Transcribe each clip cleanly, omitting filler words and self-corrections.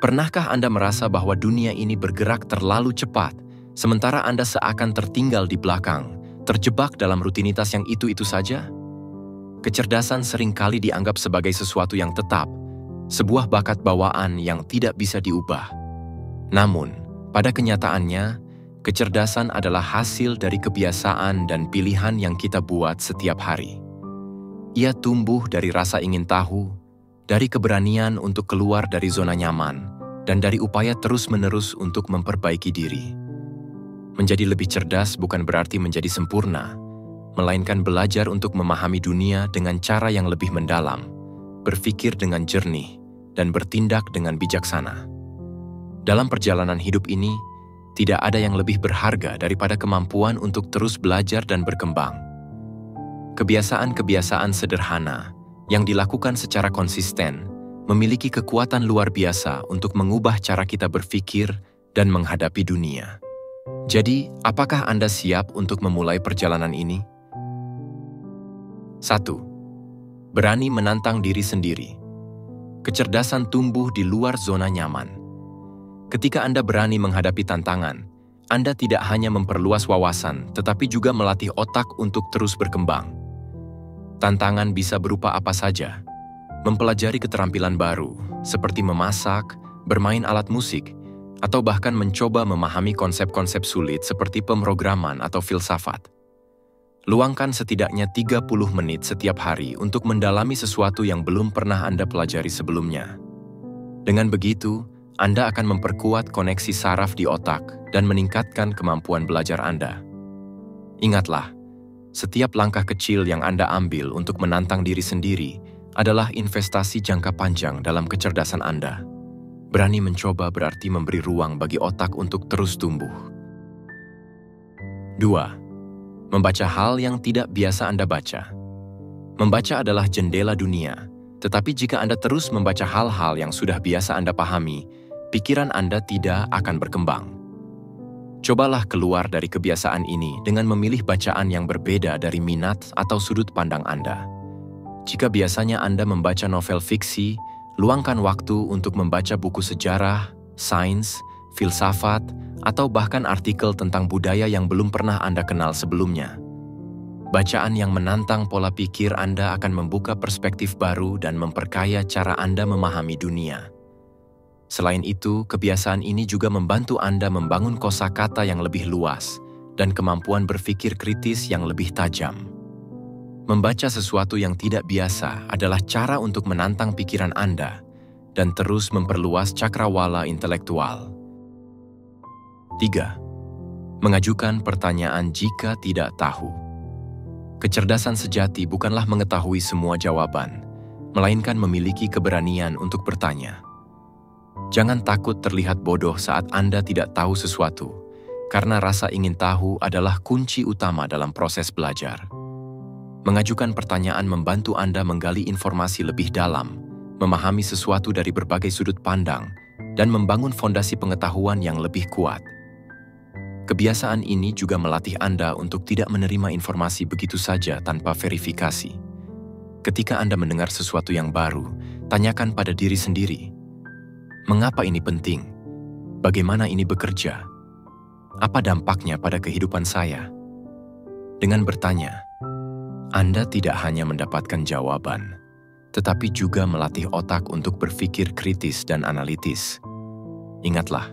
Pernahkah Anda merasa bahwa dunia ini bergerak terlalu cepat, sementara Anda seakan tertinggal di belakang, terjebak dalam rutinitas yang itu-itu saja? Kecerdasan seringkali dianggap sebagai sesuatu yang tetap, sebuah bakat bawaan yang tidak bisa diubah. Namun, pada kenyataannya, kecerdasan adalah hasil dari kebiasaan dan pilihan yang kita buat setiap hari. Ia tumbuh dari rasa ingin tahu, dari keberanian untuk keluar dari zona nyaman, dan dari upaya terus-menerus untuk memperbaiki diri. Menjadi lebih cerdas bukan berarti menjadi sempurna, melainkan belajar untuk memahami dunia dengan cara yang lebih mendalam, berpikir dengan jernih, dan bertindak dengan bijaksana. Dalam perjalanan hidup ini, tidak ada yang lebih berharga daripada kemampuan untuk terus belajar dan berkembang. Kebiasaan-kebiasaan sederhana yang dilakukan secara konsisten memiliki kekuatan luar biasa untuk mengubah cara kita berpikir dan menghadapi dunia. Jadi, apakah Anda siap untuk memulai perjalanan ini? 1. Berani menantang diri sendiri. Kecerdasan tumbuh di luar zona nyaman. Ketika Anda berani menghadapi tantangan, Anda tidak hanya memperluas wawasan, tetapi juga melatih otak untuk terus berkembang. Tantangan bisa berupa apa saja. Mempelajari keterampilan baru, seperti memasak, bermain alat musik, atau bahkan mencoba memahami konsep-konsep sulit seperti pemrograman atau filsafat. Luangkan setidaknya 30 menit setiap hari untuk mendalami sesuatu yang belum pernah Anda pelajari sebelumnya. Dengan begitu, Anda akan memperkuat koneksi saraf di otak dan meningkatkan kemampuan belajar Anda. Ingatlah, setiap langkah kecil yang Anda ambil untuk menantang diri sendiri adalah investasi jangka panjang dalam kecerdasan Anda. Berani mencoba berarti memberi ruang bagi otak untuk terus tumbuh. 2. Membaca hal yang tidak biasa Anda baca. Membaca adalah jendela dunia, tetapi jika Anda terus membaca hal-hal yang sudah biasa Anda pahami, pikiran Anda tidak akan berkembang. Cobalah keluar dari kebiasaan ini dengan memilih bacaan yang berbeda dari minat atau sudut pandang Anda. Jika biasanya Anda membaca novel fiksi, luangkan waktu untuk membaca buku sejarah, sains, filsafat, atau bahkan artikel tentang budaya yang belum pernah Anda kenal sebelumnya. Bacaan yang menantang pola pikir Anda akan membuka perspektif baru dan memperkaya cara Anda memahami dunia. Selain itu, kebiasaan ini juga membantu Anda membangun kosakata yang lebih luas dan kemampuan berpikir kritis yang lebih tajam. Membaca sesuatu yang tidak biasa adalah cara untuk menantang pikiran Anda dan terus memperluas cakrawala intelektual. 3. Mengajukan pertanyaan jika tidak tahu. Kecerdasan sejati bukanlah mengetahui semua jawaban, melainkan memiliki keberanian untuk bertanya. Jangan takut terlihat bodoh saat Anda tidak tahu sesuatu, karena rasa ingin tahu adalah kunci utama dalam proses belajar. Mengajukan pertanyaan membantu Anda menggali informasi lebih dalam, memahami sesuatu dari berbagai sudut pandang, dan membangun fondasi pengetahuan yang lebih kuat. Kebiasaan ini juga melatih Anda untuk tidak menerima informasi begitu saja tanpa verifikasi. Ketika Anda mendengar sesuatu yang baru, tanyakan pada diri sendiri, mengapa ini penting? Bagaimana ini bekerja? Apa dampaknya pada kehidupan saya? Dengan bertanya, Anda tidak hanya mendapatkan jawaban, tetapi juga melatih otak untuk berpikir kritis dan analitis. Ingatlah,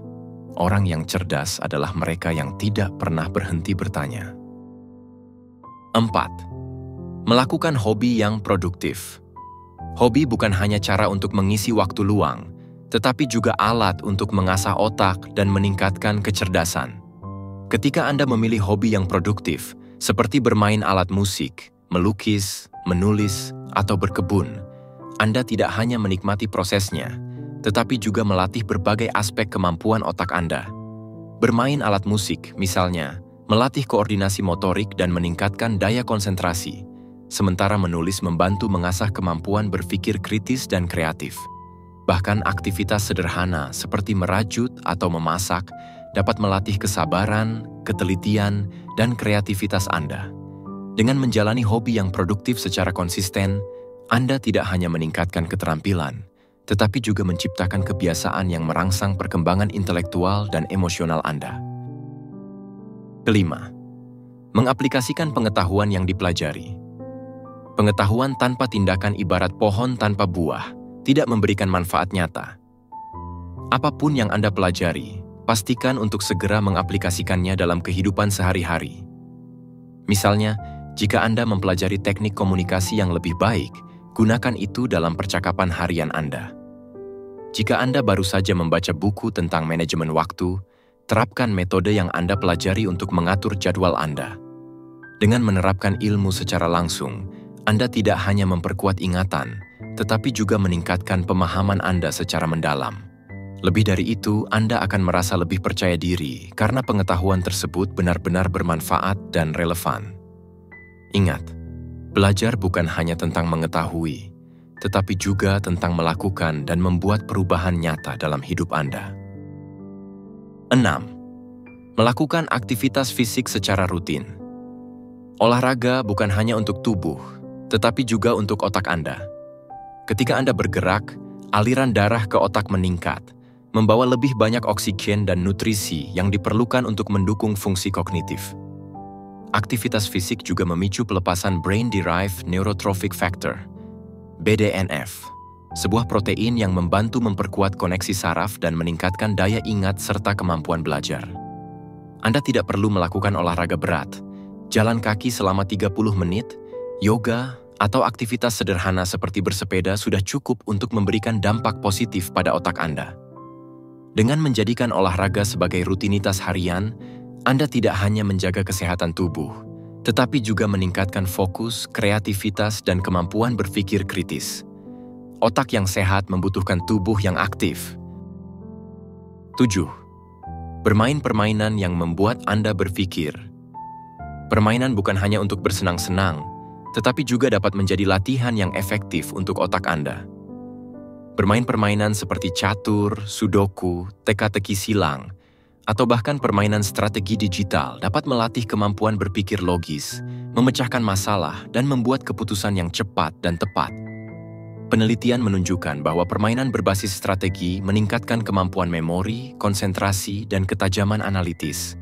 orang yang cerdas adalah mereka yang tidak pernah berhenti bertanya. 4. Melakukan hobi yang produktif. Hobi bukan hanya cara untuk mengisi waktu luang, tetapi juga alat untuk mengasah otak dan meningkatkan kecerdasan. Ketika Anda memilih hobi yang produktif, seperti bermain alat musik, melukis, menulis, atau berkebun, Anda tidak hanya menikmati prosesnya, tetapi juga melatih berbagai aspek kemampuan otak Anda. Bermain alat musik, misalnya, melatih koordinasi motorik dan meningkatkan daya konsentrasi, sementara menulis membantu mengasah kemampuan berpikir kritis dan kreatif. Bahkan aktivitas sederhana seperti merajut atau memasak dapat melatih kesabaran, ketelitian, dan kreativitas Anda. Dengan menjalani hobi yang produktif secara konsisten, Anda tidak hanya meningkatkan keterampilan, tetapi juga menciptakan kebiasaan yang merangsang perkembangan intelektual dan emosional Anda. Kelima, mengaplikasikan pengetahuan yang dipelajari. Pengetahuan tanpa tindakan ibarat pohon tanpa buah, tidak memberikan manfaat nyata. Apapun yang Anda pelajari, pastikan untuk segera mengaplikasikannya dalam kehidupan sehari-hari. Misalnya, jika Anda mempelajari teknik komunikasi yang lebih baik, gunakan itu dalam percakapan harian Anda. Jika Anda baru saja membaca buku tentang manajemen waktu, terapkan metode yang Anda pelajari untuk mengatur jadwal Anda. Dengan menerapkan ilmu secara langsung, Anda tidak hanya memperkuat ingatan, tetapi juga meningkatkan pemahaman Anda secara mendalam. Lebih dari itu, Anda akan merasa lebih percaya diri karena pengetahuan tersebut benar-benar bermanfaat dan relevan. Ingat, belajar bukan hanya tentang mengetahui, tetapi juga tentang melakukan dan membuat perubahan nyata dalam hidup Anda. 6. Melakukan aktivitas fisik secara rutin. Olahraga bukan hanya untuk tubuh, tetapi juga untuk otak Anda. Ketika Anda bergerak, aliran darah ke otak meningkat, membawa lebih banyak oksigen dan nutrisi yang diperlukan untuk mendukung fungsi kognitif. Aktivitas fisik juga memicu pelepasan Brain-Derived Neurotrophic Factor, BDNF, sebuah protein yang membantu memperkuat koneksi saraf dan meningkatkan daya ingat serta kemampuan belajar. Anda tidak perlu melakukan olahraga berat, jalan kaki selama 30 menit, yoga, atau aktivitas sederhana seperti bersepeda sudah cukup untuk memberikan dampak positif pada otak Anda. Dengan menjadikan olahraga sebagai rutinitas harian, Anda tidak hanya menjaga kesehatan tubuh, tetapi juga meningkatkan fokus, kreativitas, dan kemampuan berpikir kritis. Otak yang sehat membutuhkan tubuh yang aktif. 7. Bermain permainan yang membuat Anda berpikir. Permainan bukan hanya untuk bersenang-senang, tetapi juga dapat menjadi latihan yang efektif untuk otak Anda. Bermain permainan seperti catur, sudoku, teka-teki silang, atau bahkan permainan strategi digital dapat melatih kemampuan berpikir logis, memecahkan masalah, dan membuat keputusan yang cepat dan tepat. Penelitian menunjukkan bahwa permainan berbasis strategi meningkatkan kemampuan memori, konsentrasi, dan ketajaman analitis.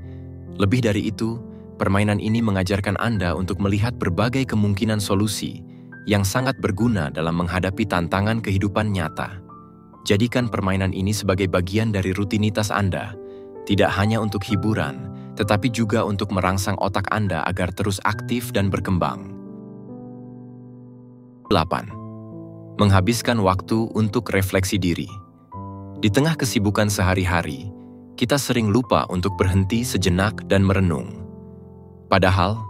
Lebih dari itu, permainan ini mengajarkan Anda untuk melihat berbagai kemungkinan solusi yang sangat berguna dalam menghadapi tantangan kehidupan nyata. Jadikan permainan ini sebagai bagian dari rutinitas Anda, tidak hanya untuk hiburan, tetapi juga untuk merangsang otak Anda agar terus aktif dan berkembang. 8. Menghabiskan waktu untuk refleksi diri. Di tengah kesibukan sehari-hari, kita sering lupa untuk berhenti sejenak dan merenung. Padahal,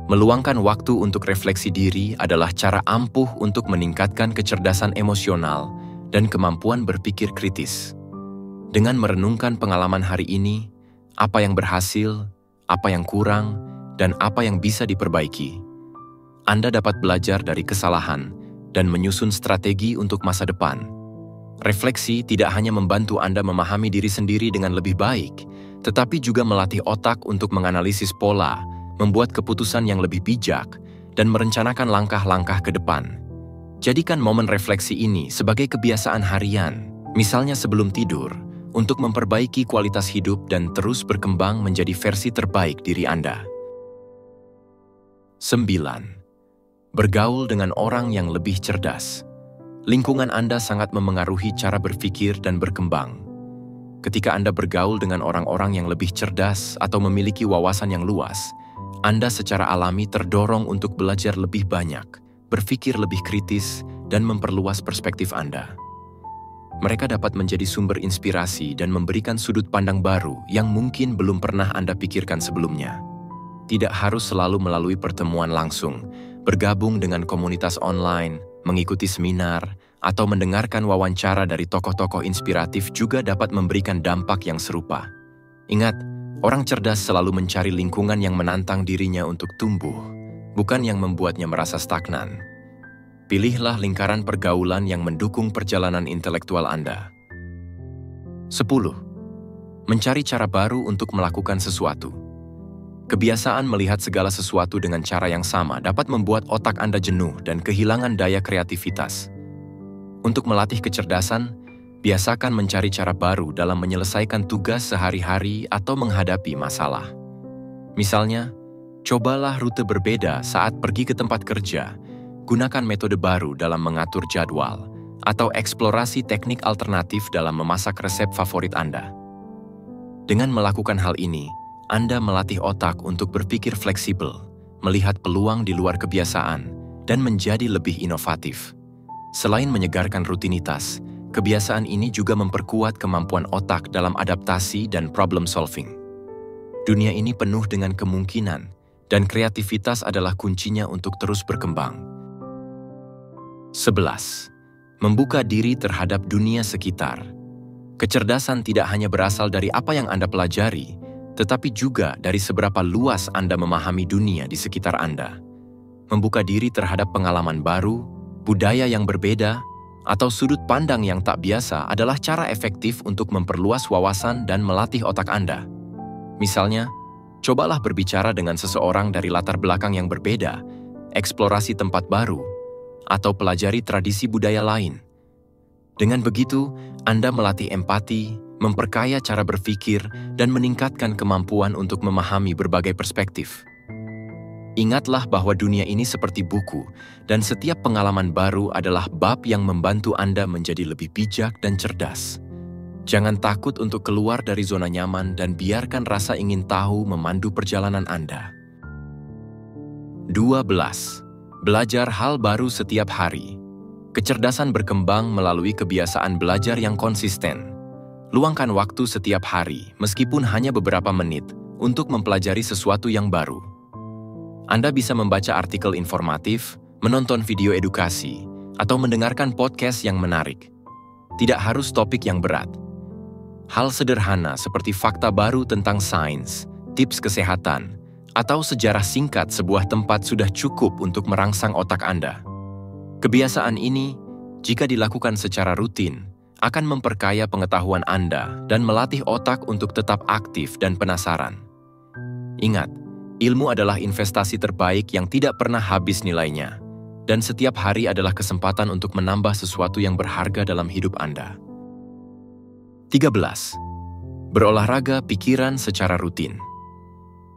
meluangkan waktu untuk refleksi diri adalah cara ampuh untuk meningkatkan kecerdasan emosional dan kemampuan berpikir kritis. Dengan merenungkan pengalaman hari ini, apa yang berhasil, apa yang kurang, dan apa yang bisa diperbaiki, Anda dapat belajar dari kesalahan dan menyusun strategi untuk masa depan. Refleksi tidak hanya membantu Anda memahami diri sendiri dengan lebih baik, tetapi juga melatih otak untuk menganalisis pola, membuat keputusan yang lebih bijak, dan merencanakan langkah-langkah ke depan. Jadikan momen refleksi ini sebagai kebiasaan harian, misalnya sebelum tidur, untuk memperbaiki kualitas hidup dan terus berkembang menjadi versi terbaik diri Anda. 9. Bergaul dengan orang yang lebih cerdas. Lingkungan Anda sangat memengaruhi cara berpikir dan berkembang. Ketika Anda bergaul dengan orang-orang yang lebih cerdas atau memiliki wawasan yang luas, Anda secara alami terdorong untuk belajar lebih banyak, berpikir lebih kritis, dan memperluas perspektif Anda. Mereka dapat menjadi sumber inspirasi dan memberikan sudut pandang baru yang mungkin belum pernah Anda pikirkan sebelumnya. Tidak harus selalu melalui pertemuan langsung, bergabung dengan komunitas online, mengikuti seminar, atau mendengarkan wawancara dari tokoh-tokoh inspiratif juga dapat memberikan dampak yang serupa. Ingat, orang cerdas selalu mencari lingkungan yang menantang dirinya untuk tumbuh, bukan yang membuatnya merasa stagnan. Pilihlah lingkaran pergaulan yang mendukung perjalanan intelektual Anda. 10. Mencari cara baru untuk melakukan sesuatu. Kebiasaan melihat segala sesuatu dengan cara yang sama dapat membuat otak Anda jenuh dan kehilangan daya kreativitas. Untuk melatih kecerdasan, biasakan mencari cara baru dalam menyelesaikan tugas sehari-hari atau menghadapi masalah. Misalnya, cobalah rute berbeda saat pergi ke tempat kerja, gunakan metode baru dalam mengatur jadwal, atau eksplorasi teknik alternatif dalam memasak resep favorit Anda. Dengan melakukan hal ini, Anda melatih otak untuk berpikir fleksibel, melihat peluang di luar kebiasaan, dan menjadi lebih inovatif. Selain menyegarkan rutinitas, kebiasaan ini juga memperkuat kemampuan otak dalam adaptasi dan problem solving. Dunia ini penuh dengan kemungkinan, dan kreativitas adalah kuncinya untuk terus berkembang. 11. Membuka diri terhadap dunia sekitar. Kecerdasan tidak hanya berasal dari apa yang Anda pelajari, tetapi juga dari seberapa luas Anda memahami dunia di sekitar Anda. Membuka diri terhadap pengalaman baru, budaya yang berbeda, atau sudut pandang yang tak biasa adalah cara efektif untuk memperluas wawasan dan melatih otak Anda. Misalnya, cobalah berbicara dengan seseorang dari latar belakang yang berbeda, eksplorasi tempat baru, atau pelajari tradisi budaya lain. Dengan begitu, Anda melatih empati, memperkaya cara berpikir, dan meningkatkan kemampuan untuk memahami berbagai perspektif. Ingatlah bahwa dunia ini seperti buku, dan setiap pengalaman baru adalah bab yang membantu Anda menjadi lebih bijak dan cerdas. Jangan takut untuk keluar dari zona nyaman dan biarkan rasa ingin tahu memandu perjalanan Anda. 12. Belajar hal baru setiap hari. Kecerdasan berkembang melalui kebiasaan belajar yang konsisten. Luangkan waktu setiap hari, meskipun hanya beberapa menit, untuk mempelajari sesuatu yang baru. Anda bisa membaca artikel informatif, menonton video edukasi, atau mendengarkan podcast yang menarik. Tidak harus topik yang berat. Hal sederhana seperti fakta baru tentang sains, tips kesehatan, atau sejarah singkat sebuah tempat sudah cukup untuk merangsang otak Anda. Kebiasaan ini, jika dilakukan secara rutin, akan memperkaya pengetahuan Anda dan melatih otak untuk tetap aktif dan penasaran. Ingat, ilmu adalah investasi terbaik yang tidak pernah habis nilainya, dan setiap hari adalah kesempatan untuk menambah sesuatu yang berharga dalam hidup Anda. 13. Berolahraga pikiran secara rutin.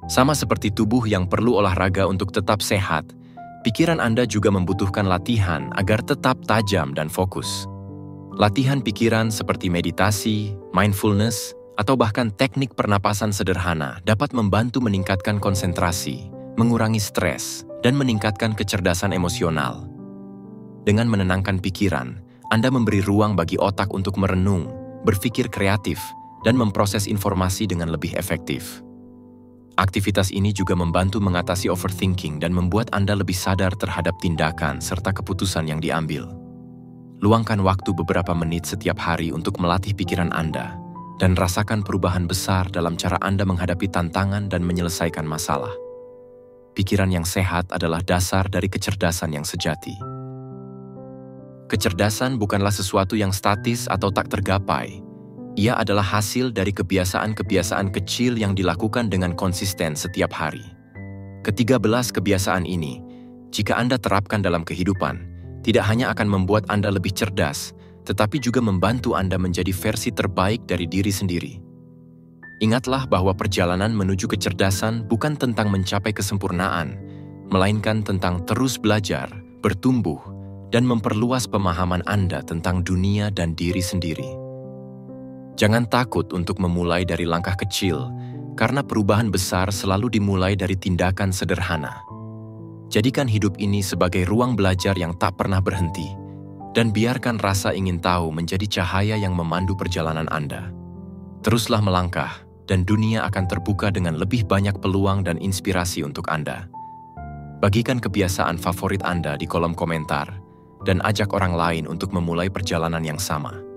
Sama seperti tubuh yang perlu olahraga untuk tetap sehat, pikiran Anda juga membutuhkan latihan agar tetap tajam dan fokus. Latihan pikiran seperti meditasi, mindfulness, atau bahkan teknik pernapasan sederhana dapat membantu meningkatkan konsentrasi, mengurangi stres, dan meningkatkan kecerdasan emosional. Dengan menenangkan pikiran, Anda memberi ruang bagi otak untuk merenung, berpikir kreatif, dan memproses informasi dengan lebih efektif. Aktivitas ini juga membantu mengatasi overthinking dan membuat Anda lebih sadar terhadap tindakan serta keputusan yang diambil. Luangkan waktu beberapa menit setiap hari untuk melatih pikiran Anda, dan rasakan perubahan besar dalam cara Anda menghadapi tantangan dan menyelesaikan masalah. Pikiran yang sehat adalah dasar dari kecerdasan yang sejati. Kecerdasan bukanlah sesuatu yang statis atau tak tergapai. Ia adalah hasil dari kebiasaan-kebiasaan kecil yang dilakukan dengan konsisten setiap hari. Ke-13 kebiasaan ini, jika Anda terapkan dalam kehidupan, tidak hanya akan membuat Anda lebih cerdas, tetapi juga membantu Anda menjadi versi terbaik dari diri sendiri. Ingatlah bahwa perjalanan menuju kecerdasan bukan tentang mencapai kesempurnaan, melainkan tentang terus belajar, bertumbuh, dan memperluas pemahaman Anda tentang dunia dan diri sendiri. Jangan takut untuk memulai dari langkah kecil, karena perubahan besar selalu dimulai dari tindakan sederhana. Jadikan hidup ini sebagai ruang belajar yang tak pernah berhenti, dan biarkan rasa ingin tahu menjadi cahaya yang memandu perjalanan Anda. Teruslah melangkah, dan dunia akan terbuka dengan lebih banyak peluang dan inspirasi untuk Anda. Bagikan kebiasaan favorit Anda di kolom komentar, dan ajak orang lain untuk memulai perjalanan yang sama.